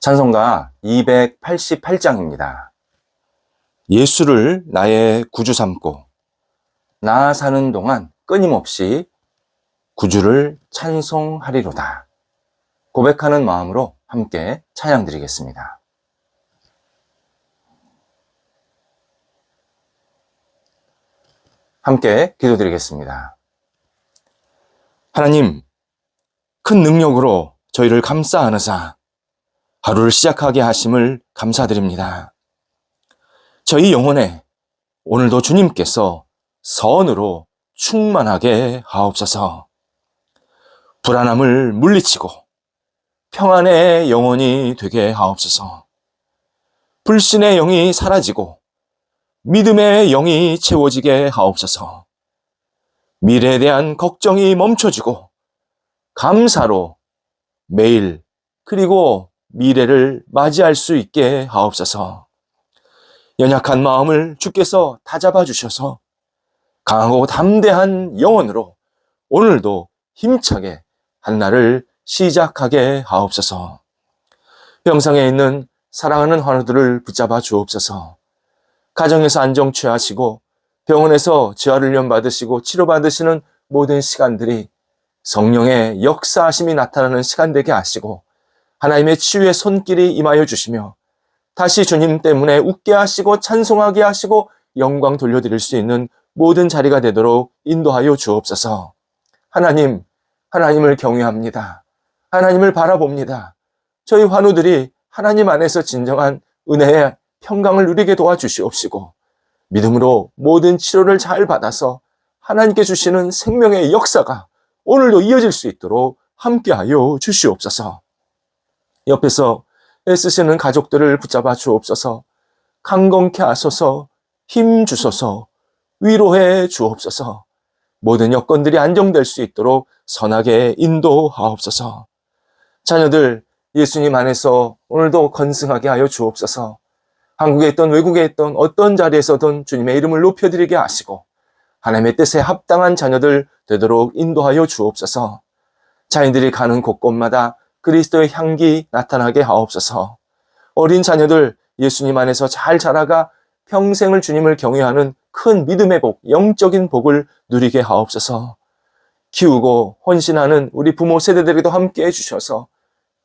찬송가 288장입니다. 예수를 나의 구주 삼고 나 사는 동안 끊임없이 구주를 찬송하리로다. 고백하는 마음으로 함께 찬양 드리겠습니다. 함께 기도드리겠습니다. 하나님, 큰 능력으로 저희를 감싸 안으사 하루를 시작하게 하심을 감사드립니다. 저희 영혼에 오늘도 주님께서 선으로 충만하게 하옵소서. 불안함을 물리치고 평안의 영혼이 되게 하옵소서. 불신의 영이 사라지고 믿음의 영이 채워지게 하옵소서. 미래에 대한 걱정이 멈춰지고 감사로 매일 그리고 미래를 맞이할 수 있게 하옵소서. 연약한 마음을 주께서 다잡아 주셔서 강하고 담대한 영혼으로 오늘도 힘차게 한날을 시작하게 하옵소서. 병상에 있는 사랑하는 환우들을 붙잡아 주옵소서. 가정에서 안정 취하시고 병원에서 재활훈련 받으시고 치료받으시는 모든 시간들이 성령의 역사하심이 나타나는 시간 되게 하시고 하나님의 치유의 손길이 임하여 주시며 다시 주님 때문에 웃게 하시고 찬송하게 하시고 영광 돌려드릴 수 있는 모든 자리가 되도록 인도하여 주옵소서. 하나님, 하나님을 경외합니다. 하나님을 바라봅니다. 저희 환우들이 하나님 안에서 진정한 은혜의 평강을 누리게 도와주시옵시고 믿음으로 모든 치료를 잘 받아서 하나님께 주시는 생명의 역사가 오늘도 이어질 수 있도록 함께하여 주시옵소서. 옆에서 애쓰시는 가족들을 붙잡아 주옵소서. 강건케 하소서. 힘 주소서. 위로해 주옵소서. 모든 여건들이 안정될 수 있도록 선하게 인도하옵소서. 자녀들 예수님 안에서 오늘도 건승하게 하여 주옵소서. 한국에 있던 외국에 있던 어떤 자리에서든 주님의 이름을 높여드리게 하시고 하나님의 뜻에 합당한 자녀들 되도록 인도하여 주옵소서. 자녀들이 가는 곳곳마다 그리스도의 향기 나타나게 하옵소서. 어린 자녀들 예수님 안에서 잘 자라가 평생을 주님을 경외하는 큰 믿음의 복, 영적인 복을 누리게 하옵소서. 키우고 헌신하는 우리 부모 세대들에게도 함께 해주셔서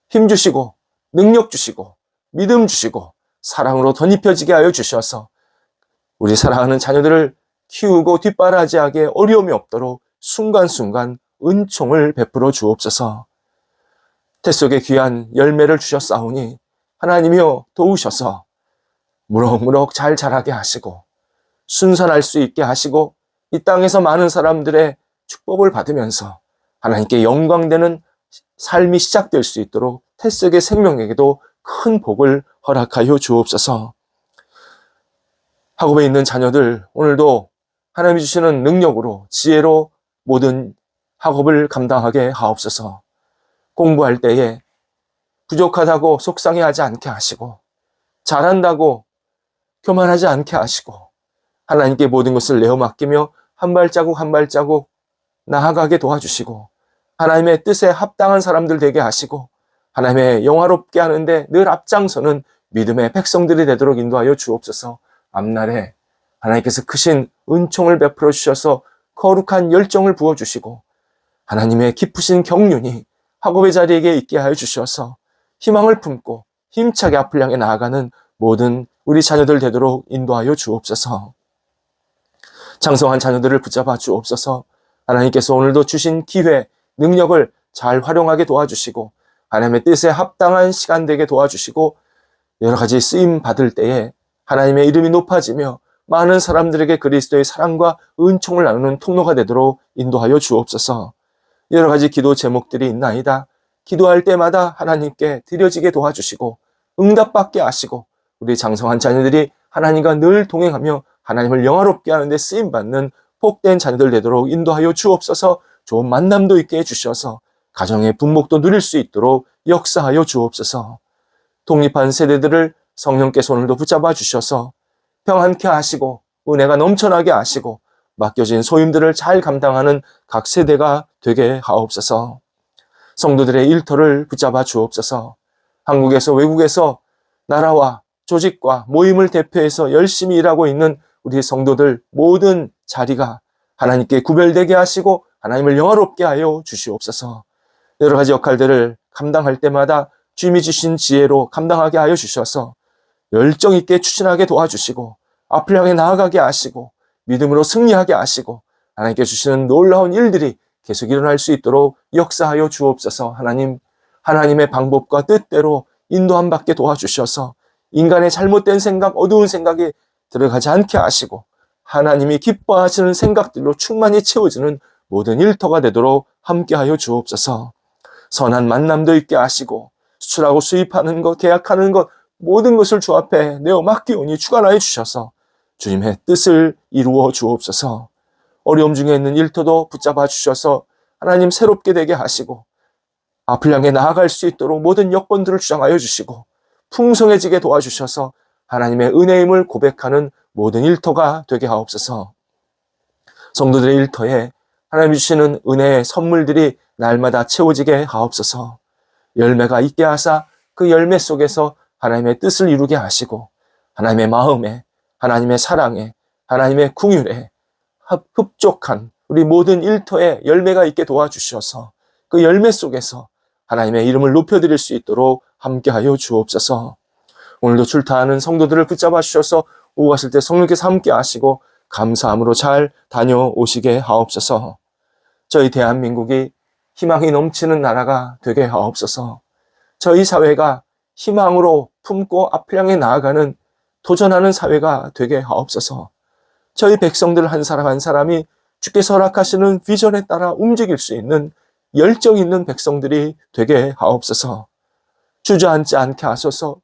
힘 주시고 능력 주시고 믿음 주시고 사랑으로 덧입혀지게 하여 주셔서 우리 사랑하는 자녀들을 키우고 뒷바라지하게 어려움이 없도록 순간순간 은총을 베풀어 주옵소서. 태 속에 귀한 열매를 주셨사오니 하나님이여 도우셔서 무럭무럭 잘 자라게 하시고 순산할 수 있게 하시고 이 땅에서 많은 사람들의 축복을 받으면서 하나님께 영광되는 삶이 시작될 수 있도록 태 속의 생명에게도 큰 복을 허락하여 주옵소서. 학업에 있는 자녀들 오늘도 하나님이 주시는 능력으로 지혜로 모든 학업을 감당하게 하옵소서. 공부할 때에 부족하다고 속상해하지 않게 하시고 잘한다고 교만하지 않게 하시고 하나님께 모든 것을 내어 맡기며 한 발자국 한 발자국 나아가게 도와주시고 하나님의 뜻에 합당한 사람들 되게 하시고 하나님의 영화롭게 하는데 늘 앞장서는 믿음의 백성들이 되도록 인도하여 주옵소서. 앞날에 하나님께서 크신 은총을 베풀어 주셔서 거룩한 열정을 부어주시고 하나님의 깊으신 경륜이 학업의 자리에 있게 하여 주셔서 희망을 품고 힘차게 앞을 향해 나아가는 모든 우리 자녀들 되도록 인도하여 주옵소서. 장성한 자녀들을 붙잡아 주옵소서. 하나님께서 오늘도 주신 기회, 능력을 잘 활용하게 도와주시고 하나님의 뜻에 합당한 시간 되게 도와주시고 여러 가지 쓰임 받을 때에 하나님의 이름이 높아지며 많은 사람들에게 그리스도의 사랑과 은총을 나누는 통로가 되도록 인도하여 주옵소서. 여러 가지 기도 제목들이 있나이다. 기도할 때마다 하나님께 드려지게 도와주시고 응답받게 하시고 우리 장성한 자녀들이 하나님과 늘 동행하며 하나님을 영화롭게 하는데 쓰임받는 복된 자녀들 되도록 인도하여 주옵소서. 좋은 만남도 있게 해주셔서 가정의 분복도 누릴 수 있도록 역사하여 주옵소서. 독립한 세대들을 성령께서 오늘도 붙잡아 주셔서 평안케 하시고 은혜가 넘쳐나게 하시고 맡겨진 소임들을 잘 감당하는 각 세대가 되게 하옵소서. 성도들의 일터를 붙잡아 주옵소서. 한국에서 외국에서 나라와 조직과 모임을 대표해서 열심히 일하고 있는 우리 성도들 모든 자리가 하나님께 구별되게 하시고 하나님을 영화롭게 하여 주시옵소서. 여러 가지 역할들을 감당할 때마다 주님이 주신 지혜로 감당하게 하여 주셔서 열정 있게 추진하게 도와주시고 앞을 향해 나아가게 하시고 믿음으로 승리하게 하시고 하나님께 주시는 놀라운 일들이 계속 일어날 수 있도록 역사하여 주옵소서. 하나님의 방법과 뜻대로 인도함 받게 도와주셔서 인간의 잘못된 생각, 어두운 생각에 들어가지 않게 하시고 하나님이 기뻐하시는 생각들로 충만히 채워지는 모든 일터가 되도록 함께하여 주옵소서. 선한 만남도 있게 하시고 수출하고 수입하는 것, 계약하는 것 모든 것을 주 앞에 내어 맡기오니 주관하여 주셔서 주님의 뜻을 이루어 주옵소서. 어려움 중에 있는 일터도 붙잡아 주셔서 하나님 새롭게 되게 하시고 앞을 향해 나아갈 수 있도록 모든 여건들을 주장하여 주시고 풍성해지게 도와주셔서 하나님의 은혜임을 고백하는 모든 일터가 되게 하옵소서. 성도들의 일터에 하나님이 주시는 은혜의 선물들이 날마다 채워지게 하옵소서. 열매가 있게 하사 그 열매 속에서 하나님의 뜻을 이루게 하시고 하나님의 마음에, 하나님의 사랑에, 하나님의 긍휼에 흡족한 우리 모든 일터에 열매가 있게 도와주셔서 그 열매 속에서 하나님의 이름을 높여드릴 수 있도록 함께하여 주옵소서. 오늘도 출타하는 성도들을 붙잡아 주셔서 오고 가실 때 성령께서 함께 하시고 감사함으로 잘 다녀오시게 하옵소서. 저희 대한민국이 희망이 넘치는 나라가 되게 하옵소서. 저희 사회가 희망으로 품고 앞을 향해 나아가는 도전하는 사회가 되게 하옵소서. 저희 백성들 한 사람 한 사람이 주께서 허락하시는 비전에 따라 움직일 수 있는 열정 있는 백성들이 되게 하옵소서. 주저앉지 않게 하소서.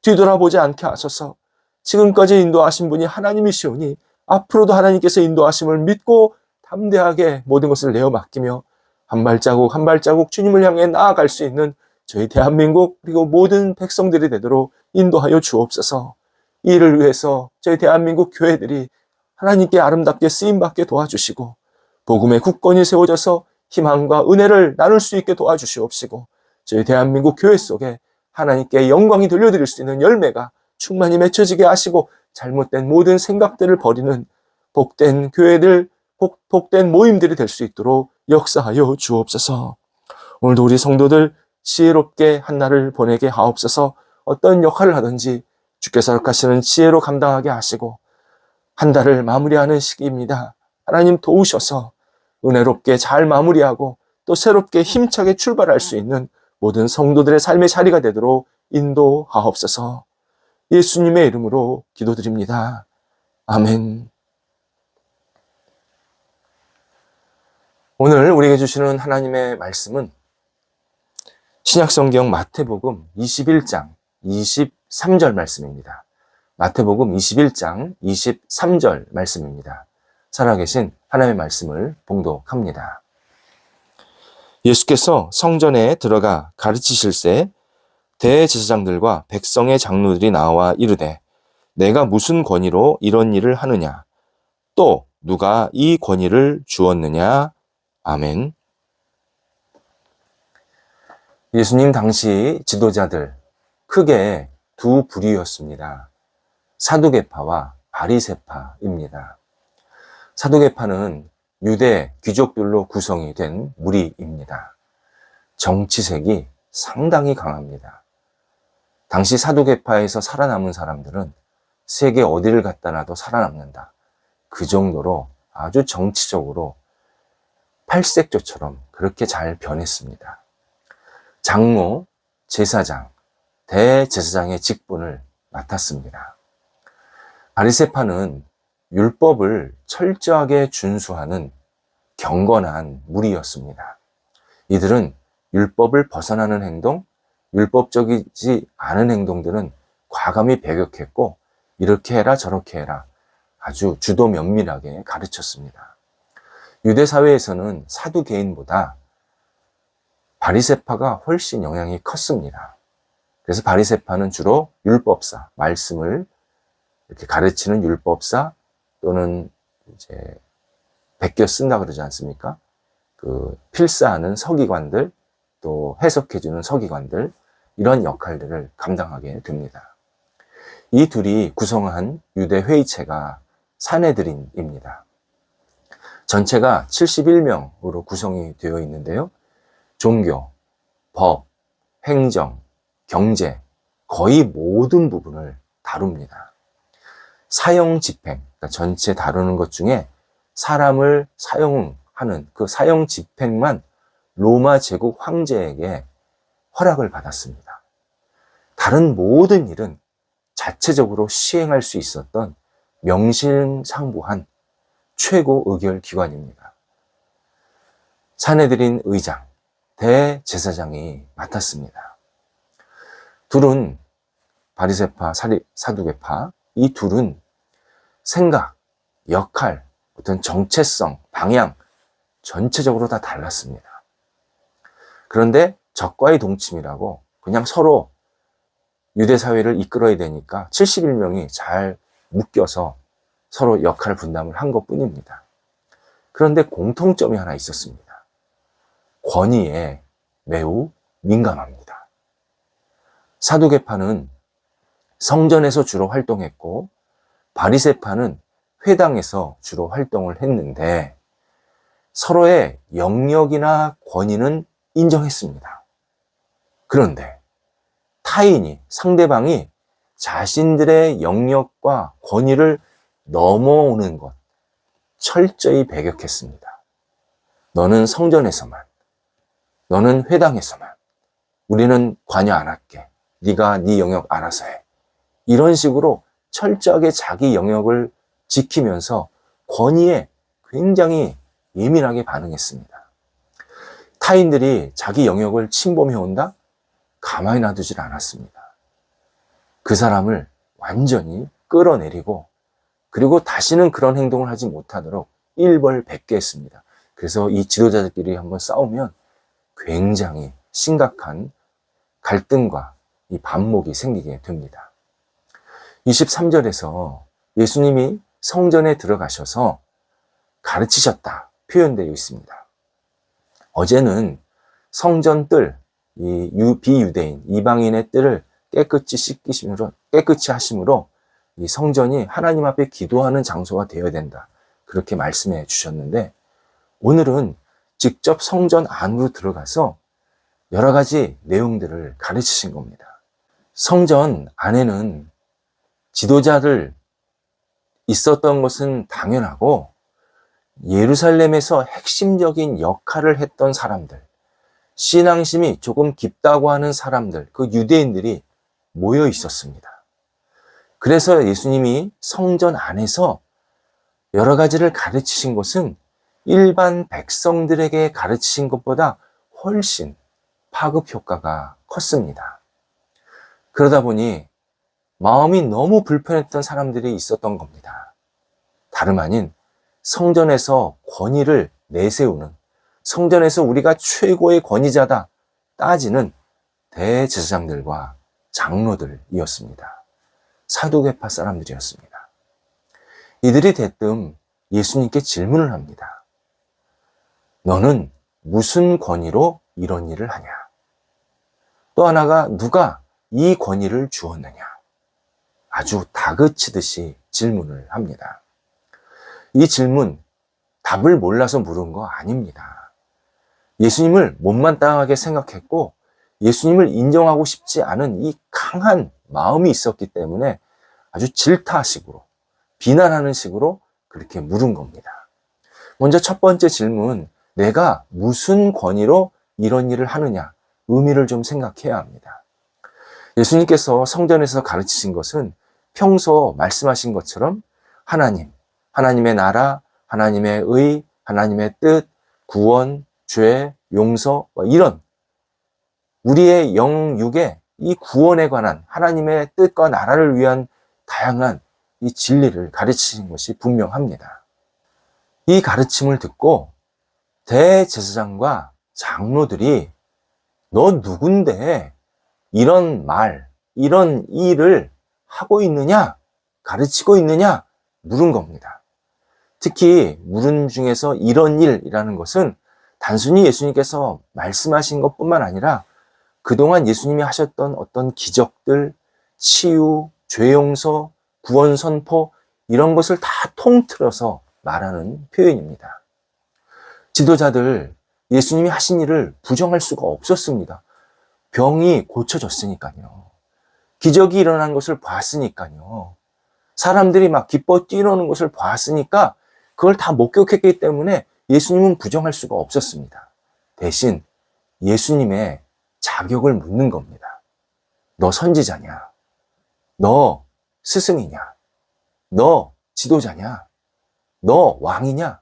뒤돌아보지 않게 하소서. 지금까지 인도하신 분이 하나님이시오니 앞으로도 하나님께서 인도하심을 믿고 담대하게 모든 것을 내어 맡기며 한 발자국 한 발자국 주님을 향해 나아갈 수 있는 저희 대한민국 그리고 모든 백성들이 되도록 인도하여 주옵소서. 이를 위해서 저희 대한민국 교회들이 하나님께 아름답게 쓰임받게 도와주시고 복음의 국권이 세워져서 희망과 은혜를 나눌 수 있게 도와주시옵시고 저희 대한민국 교회 속에 하나님께 영광이 돌려드릴 수 있는 열매가 충만히 맺혀지게 하시고 잘못된 모든 생각들을 버리는 복된 교회들, 복된 모임들이 될 수 있도록 역사하여 주옵소서. 오늘도 우리 성도들 지혜롭게 한 날을 보내게 하옵소서. 어떤 역할을 하든지 주께서 허락하시는 지혜로 감당하게 하시고 한 달을 마무리하는 시기입니다. 하나님 도우셔서 은혜롭게 잘 마무리하고 또 새롭게 힘차게 출발할 수 있는 모든 성도들의 삶의 자리가 되도록 인도하옵소서. 예수님의 이름으로 기도드립니다. 아멘. 오늘 우리에게 주시는 하나님의 말씀은 신약성경 마태복음 21장 23절 말씀입니다. 마태복음 21장 23절 말씀입니다. 살아계신 하나님의 말씀을 봉독합니다. 예수께서 성전에 들어가 가르치실새 대제사장들과 백성의 장로들이 나와 이르되 내가 무슨 권위로 이런 일을 하느냐? 또 누가 이 권위를 주었느냐? 아멘. 예수님 당시 지도자들 크게 두 부류였습니다. 사두개파와 바리새파입니다. 사두개파는 유대 귀족들로 구성이 된 무리입니다. 정치색이 상당히 강합니다. 당시 사두개파에서 살아남은 사람들은 세계 어디를 갖다 놔도 살아남는다. 그 정도로 아주 정치적으로 팔색조처럼 그렇게 잘 변했습니다. 장로, 제사장, 대제사장의 직분을 맡았습니다. 바리새파는 율법을 철저하게 준수하는 경건한 무리였습니다. 이들은 율법을 벗어나는 행동, 율법적이지 않은 행동들은 과감히 배격했고 이렇게 해라 저렇게 해라 아주 주도 면밀하게 가르쳤습니다. 유대 사회에서는 사두개인보다 바리새파가 훨씬 영향이 컸습니다. 그래서 바리새파는 주로 율법사, 말씀을 이렇게 가르치는 율법사 또는 이제 베껴 쓴다 그러지 않습니까? 그 필사하는 서기관들 또 해석해주는 서기관들 이런 역할들을 감당하게 됩니다. 이 둘이 구성한 유대 회의체가 산헤드린입니다. 전체가 71명으로 구성이 되어 있는데요. 종교, 법, 행정, 경제, 거의 모든 부분을 다룹니다. 사형 집행, 그러니까 전체 다루는 것 중에 사람을 사형하는 그 사형 집행만 로마 제국 황제에게 허락을 받았습니다. 다른 모든 일은 자체적으로 시행할 수 있었던 명실상부한 최고 의결 기관입니다. 산헤드린 의장, 대제사장이 맡았습니다. 둘은 바리새파, 사두개파, 이 둘은 생각, 역할, 어떤 정체성, 방향 전체적으로 다 달랐습니다. 그런데 적과의 동침이라고 그냥 서로 유대 사회를 이끌어야 되니까 71명이 잘 묶여서 서로 역할 분담을 한 것뿐입니다. 그런데 공통점이 하나 있었습니다. 권위에 매우 민감합니다. 사두개파는 성전에서 주로 활동했고 바리새파는 회당에서 주로 활동을 했는데 서로의 영역이나 권위는 인정했습니다. 그런데 타인이, 상대방이 자신들의 영역과 권위를 넘어오는 것 철저히 배격했습니다. 너는 성전에서만, 너는 회당에서만, 우리는 관여 안 할게. 네가 네 영역 알아서 해. 이런 식으로 철저하게 자기 영역을 지키면서 권위에 굉장히 예민하게 반응했습니다. 타인들이 자기 영역을 침범해온다? 가만히 놔두질 않았습니다. 그 사람을 완전히 끌어내리고 그리고 다시는 그런 행동을 하지 못하도록 일벌백계했습니다. 그래서 이 지도자들끼리 한번 싸우면 굉장히 심각한 갈등과 이 반목이 생기게 됩니다. 23절에서 예수님이 성전에 들어가셔서 가르치셨다 표현되어 있습니다. 어제는 성전 뜰, 이 비유대인, 이방인의 뜰을 깨끗이 하심으로 이 성전이 하나님 앞에 기도하는 장소가 되어야 된다. 그렇게 말씀해 주셨는데 오늘은 직접 성전 안으로 들어가서 여러 가지 내용들을 가르치신 겁니다. 성전 안에는 지도자들 있었던 것은 당연하고 예루살렘에서 핵심적인 역할을 했던 사람들, 신앙심이 조금 깊다고 하는 사람들, 그 유대인들이 모여 있었습니다. 그래서 예수님이 성전 안에서 여러 가지를 가르치신 것은 일반 백성들에게 가르치신 것보다 훨씬 파급 효과가 컸습니다. 그러다 보니 마음이 너무 불편했던 사람들이 있었던 겁니다. 다름 아닌 성전에서 권위를 내세우는, 성전에서 우리가 최고의 권위자다 따지는 대제사장들과 장로들이었습니다. 사두개파 사람들이었습니다. 이들이 대뜸 예수님께 질문을 합니다. 너는 무슨 권위로 이런 일을 하냐? 또 하나가 누가 이 권위를 주었느냐? 아주 다그치듯이 질문을 합니다. 이 질문, 답을 몰라서 물은 거 아닙니다. 예수님을 못마땅하게 생각했고 예수님을 인정하고 싶지 않은 이 강한 마음이 있었기 때문에 아주 질타식으로, 비난하는 식으로 그렇게 물은 겁니다. 먼저 첫 번째 질문, 내가 무슨 권위로 이런 일을 하느냐? 의미를 좀 생각해야 합니다. 예수님께서 성전에서 가르치신 것은 평소 말씀하신 것처럼 하나님, 하나님의 나라, 하나님의 의, 하나님의 뜻, 구원, 죄, 용서, 이런 우리의 영육의 이 구원에 관한 하나님의 뜻과 나라를 위한 다양한 이 진리를 가르치신 것이 분명합니다. 이 가르침을 듣고 대제사장과 장로들이 너 누군데 이런 말, 이런 일을 하고 있느냐, 가르치고 있느냐 물은 겁니다. 특히 물은 중에서 이런 일이라는 것은 단순히 예수님께서 말씀하신 것뿐만 아니라 그동안 예수님이 하셨던 어떤 기적들, 치유, 죄 용서, 구원 선포 이런 것을 다 통틀어서 말하는 표현입니다. 지도자들 예수님이 하신 일을 부정할 수가 없었습니다. 병이 고쳐졌으니까요. 기적이 일어난 것을 봤으니까요. 사람들이 막 기뻐 뛰노는 것을 봤으니까 그걸 다 목격했기 때문에 예수님은 부정할 수가 없었습니다. 대신 예수님의 자격을 묻는 겁니다. 너 선지자냐? 너 스승이냐? 너 지도자냐? 너 왕이냐?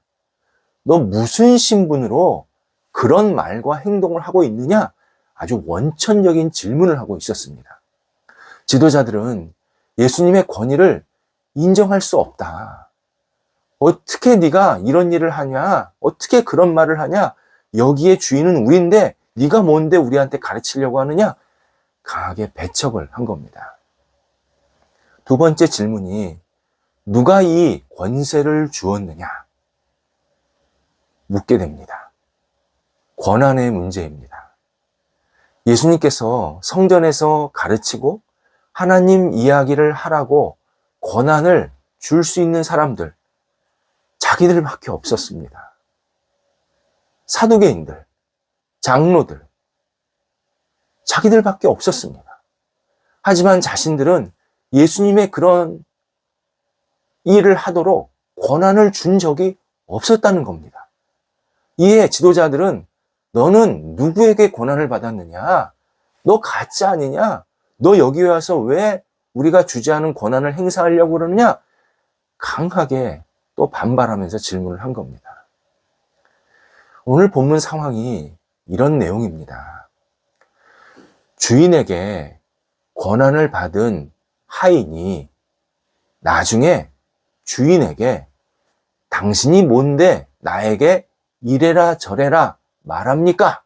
너 무슨 신분으로 그런 말과 행동을 하고 있느냐? 아주 원천적인 질문을 하고 있었습니다. 지도자들은 예수님의 권위를 인정할 수 없다. 어떻게 네가 이런 일을 하냐? 어떻게 그런 말을 하냐? 여기에 주인은 우리인데 네가 뭔데 우리한테 가르치려고 하느냐? 강하게 배척을 한 겁니다. 두 번째 질문이 누가 이 권세를 주었느냐? 묻게 됩니다. 권한의 문제입니다. 예수님께서 성전에서 가르치고 하나님 이야기를 하라고 권한을 줄 수 있는 사람들, 자기들밖에 없었습니다. 사두개인들, 장로들, 자기들밖에 없었습니다. 하지만 자신들은 예수님의 그런 일을 하도록 권한을 준 적이 없었다는 겁니다. 이에 지도자들은 너는 누구에게 권한을 받았느냐? 너 가짜 아니냐? 너 여기 와서 왜 우리가 주지 않은 권한을 행사하려고 그러느냐? 강하게 또 반발하면서 질문을 한 겁니다. 오늘 본문 상황이 이런 내용입니다. 주인에게 권한을 받은 하인이 나중에 주인에게 당신이 뭔데 나에게 이래라 저래라 말합니까?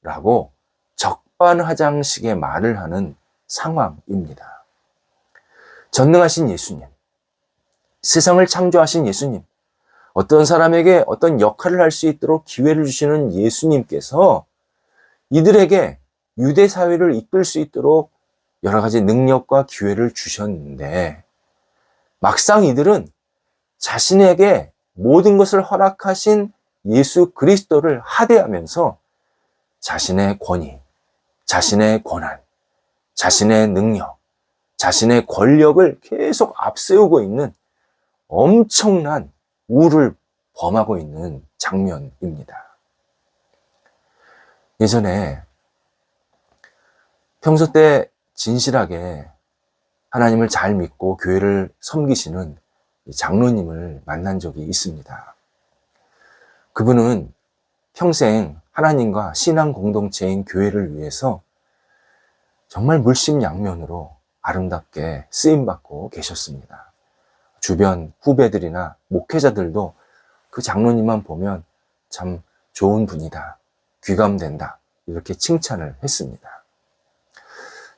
라고 적반하장식의 말을 하는 상황입니다. 전능하신 예수님, 세상을 창조하신 예수님, 어떤 사람에게 어떤 역할을 할 수 있도록 기회를 주시는 예수님께서 이들에게 유대 사회를 이끌 수 있도록 여러 가지 능력과 기회를 주셨는데 막상 이들은 자신에게 모든 것을 허락하신 예수 그리스도를 하대하면서 자신의 권위, 자신의 권한, 자신의 능력, 자신의 권력을 계속 앞세우고 있는 엄청난 우를 범하고 있는 장면입니다. 예전에 평소 때 진실하게 하나님을 잘 믿고 교회를 섬기시는 장로님을 만난 적이 있습니다. 그분은 평생 하나님과 신앙 공동체인 교회를 위해서 정말 물심양면으로 아름답게 쓰임받고 계셨습니다. 주변 후배들이나 목회자들도 그 장로님만 보면 참 좋은 분이다, 귀감된다 이렇게 칭찬을 했습니다.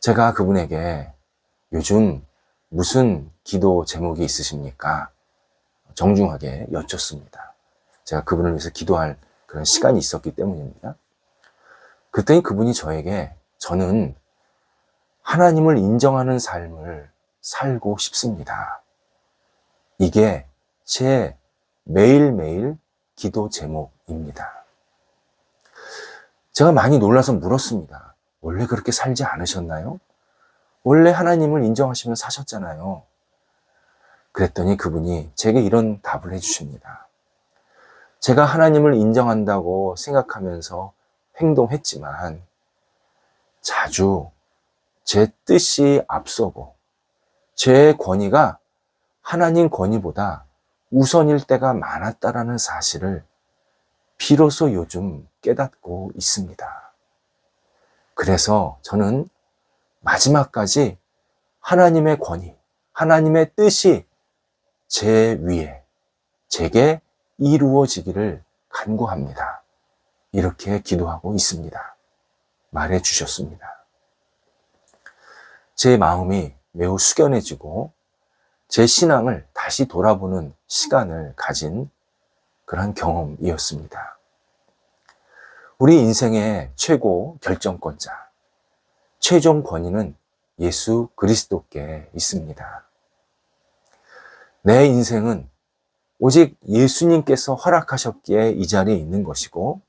제가 그분에게 요즘 무슨 기도 제목이 있으십니까? 정중하게 여쭙습니다. 제가 그분을 위해서 기도할 그런 시간이 있었기 때문입니다. 그랬더니 그분이 저에게 저는 하나님을 인정하는 삶을 살고 싶습니다. 이게 제 매일매일 기도 제목입니다. 제가 많이 놀라서 물었습니다. 원래 그렇게 살지 않으셨나요? 원래 하나님을 인정하시며 사셨잖아요. 그랬더니 그분이 제게 이런 답을 해주십니다. 제가 하나님을 인정한다고 생각하면서 행동했지만 자주 제 뜻이 앞서고 제 권위가 하나님 권위보다 우선일 때가 많았다라는 사실을 비로소 요즘 깨닫고 있습니다. 그래서 저는 마지막까지 하나님의 권위, 하나님의 뜻이 제 위에, 제게 이루어지기를 간구합니다. 이렇게 기도하고 있습니다. 말해 주셨습니다. 제 마음이 매우 숙연해지고 제 신앙을 다시 돌아보는 시간을 가진 그런 경험이었습니다. 우리 인생의 최고 결정권자, 최종 권위는 예수 그리스도께 있습니다. 내 인생은 오직 예수님께서 허락하셨기에 이 자리에 있는 것이고,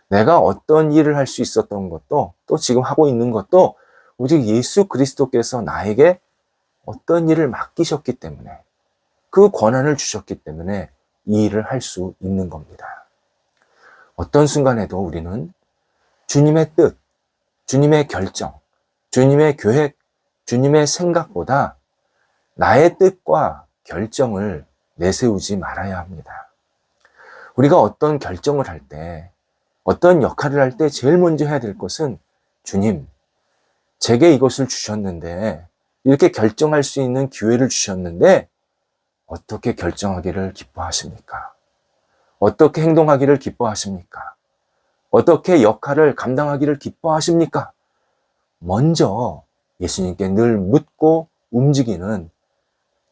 내가 어떤 일을 할 수 있었던 것도, 또 지금 하고 있는 것도 오직 예수 그리스도께서 나에게 어떤 일을 맡기셨기 때문에, 그 권한을 주셨기 때문에 이 일을 할 수 있는 겁니다. 어떤 순간에도 우리는 주님의 뜻, 주님의 결정, 주님의 계획, 주님의 생각보다 나의 뜻과 결정을 내세우지 말아야 합니다. 우리가 어떤 결정을 할 때, 어떤 역할을 할 때 제일 먼저 해야 될 것은, 주님, 제게 이것을 주셨는데, 이렇게 결정할 수 있는 기회를 주셨는데 어떻게 결정하기를 기뻐하십니까? 어떻게 행동하기를 기뻐하십니까? 어떻게 역할을 감당하기를 기뻐하십니까? 먼저 예수님께 늘 묻고 움직이는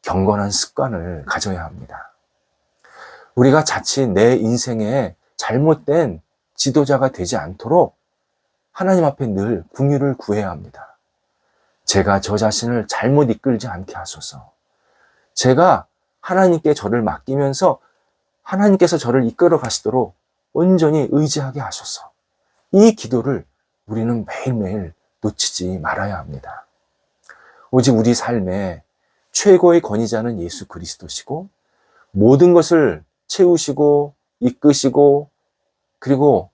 경건한 습관을 가져야 합니다. 우리가 자칫 내 인생에 잘못된 지도자가 되지 않도록 하나님 앞에 늘 긍휼을 구해야 합니다. 제가 저 자신을 잘못 이끌지 않게 하소서. 제가 하나님께 저를 맡기면서 하나님께서 저를 이끌어 가시도록 온전히 의지하게 하소서. 이 기도를 우리는 매일매일 놓치지 말아야 합니다. 오직 우리 삶의 최고의 권위자는 예수 그리스도시고, 모든 것을 채우시고 이끄시고 그리고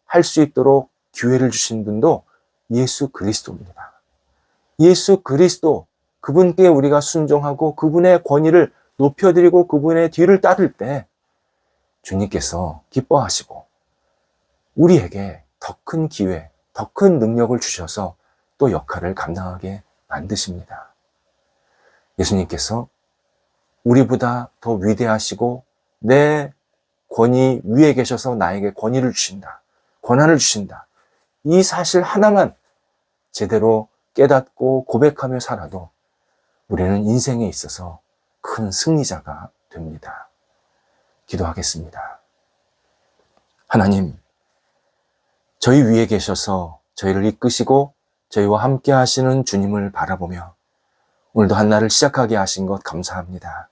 할 수 있도록 기회를 주신 분도 예수 그리스도입니다. 예수 그리스도, 그분께 우리가 순종하고 그분의 권위를 높여드리고 그분의 뒤를 따를 때 주님께서 기뻐하시고 우리에게 더 큰 기회, 더 큰 능력을 주셔서 또 역할을 감당하게 만드십니다. 예수님께서 우리보다 더 위대하시고 내 권위 위에 계셔서 나에게 권위를 주신다, 권한을 주신다. 이 사실 하나만 제대로 깨닫고 고백하며 살아도 우리는 인생에 있어서 큰 승리자가 됩니다. 기도하겠습니다. 하나님, 저희 위에 계셔서 저희를 이끄시고 저희와 함께 하시는 주님을 바라보며 오늘도 한날을 시작하게 하신 것 감사합니다.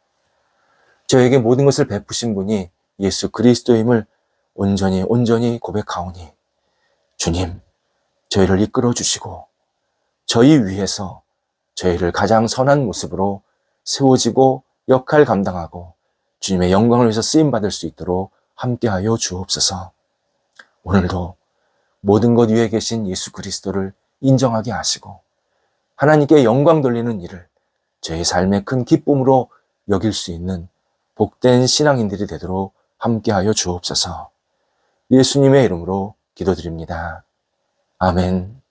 저에게 모든 것을 베푸신 분이 예수 그리스도임을 온전히 고백하오니, 주님, 저희를 이끌어 주시고 저희 위에서 저희를 가장 선한 모습으로 세워지고 역할 감당하고 주님의 영광을 위해서 쓰임받을 수 있도록 함께하여 주옵소서. 오늘도 모든 것 위에 계신 예수 그리스도를 인정하게 하시고 하나님께 영광 돌리는 일을 저희 삶의 큰 기쁨으로 여길 수 있는 복된 신앙인들이 되도록 함께하여 주옵소서. 예수님의 이름으로 기도드립니다. 아멘.